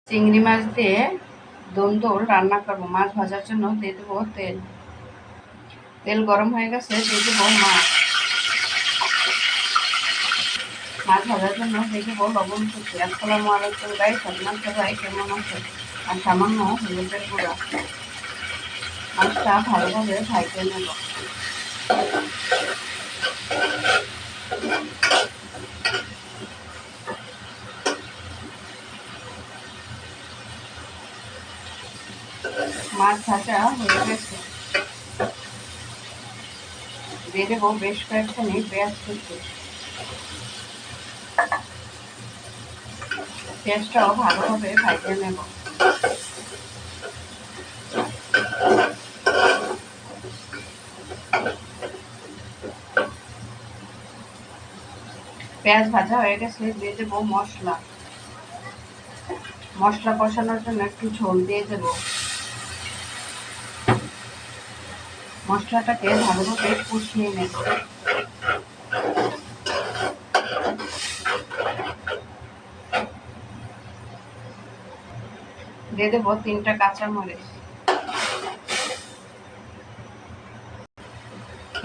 চিংড়ি মাছ দিয়ে দোল রান্না করবো। মাছ ভাজার জন্য দিয়ে দেবো তেল। তেল গরম হয়ে গেছে, দিয়ে দেবো মাছ। মাছ ভাজার জন্য দিয়ে দেবো লবণ কুচি। আসসালামু আলাইকুম গাইস, আপনার সবাই কেমন আছে? আর সামান্য হলুদের গুঁড়া। মাছটা ভালোভাবে ভাজতে নেব। মাছ ভাজা হয়ে গেছে, দিয়ে দেবো বেশ কয়েকখানি পেঁয়াজ কুচি। পেঁয়াজটাও ভালোভাবে ভাজতে নেব। পেঁয়াজ ভাজা হয়ে গেছে, দিয়ে দেবো মশলা। মশলা কষানোর জন্য একটু ঝোল দিয়ে দেব। মশলাটাকে ভালোভাবে কষিয়ে নেব। দিয়ে দেবো 3টা কাঁচামরিচ।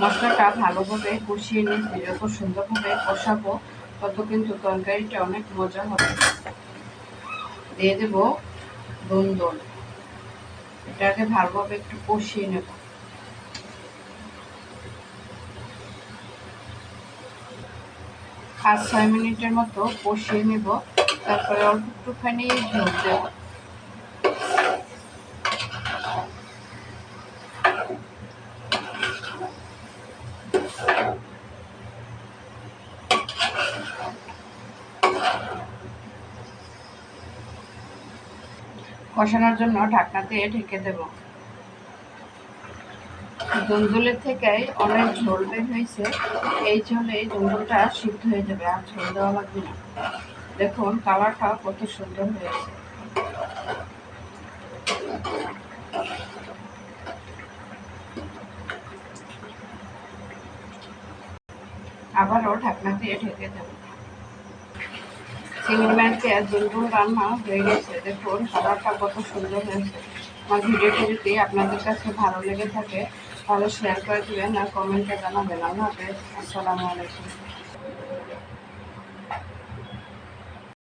মশলাটা ভালোভাবে কষিয়ে নিয়েছি। যত সুন্দরভাবে কষাবো তত কিন্তু তরকারিটা অনেক মজা হবে। দিয়ে দেবো দোল। এটাকে ভালোভাবে একটু কষিয়ে নেব। 5-6 মিনিটের মতো কষিয়ে নেব। তারপরে অল্প একটুখানি ঝোল দেব। কষানোর জন্য ঢাকনা দিয়ে ঢেকে দেব। দুলের থেকে অনেক ঝোল বের হয়েছে। এই ঝোলে দুলটা সিদ্ধ হয়ে যাবে, আর ঝোল দেওয়া লাগবে না। দেখুন কালারটা কত সুন্দর হয়েছে। আবারও ঢাকনা দিয়ে ঢেকে দেব। চিংড়ি মাছ দিয়ে দুল রান্না হয়ে গেছে। দেখুন কালারটা কত সুন্দর হয়েছে। আমার ভিডিওটি যদি আপনাদের কাছে ভালো লেগে থাকে তাহলে শেয়ার করে দেবেন আর কমেন্টে জানাবেন। আল্লাহ হাফেজ। আসসালামু আলাইকুম।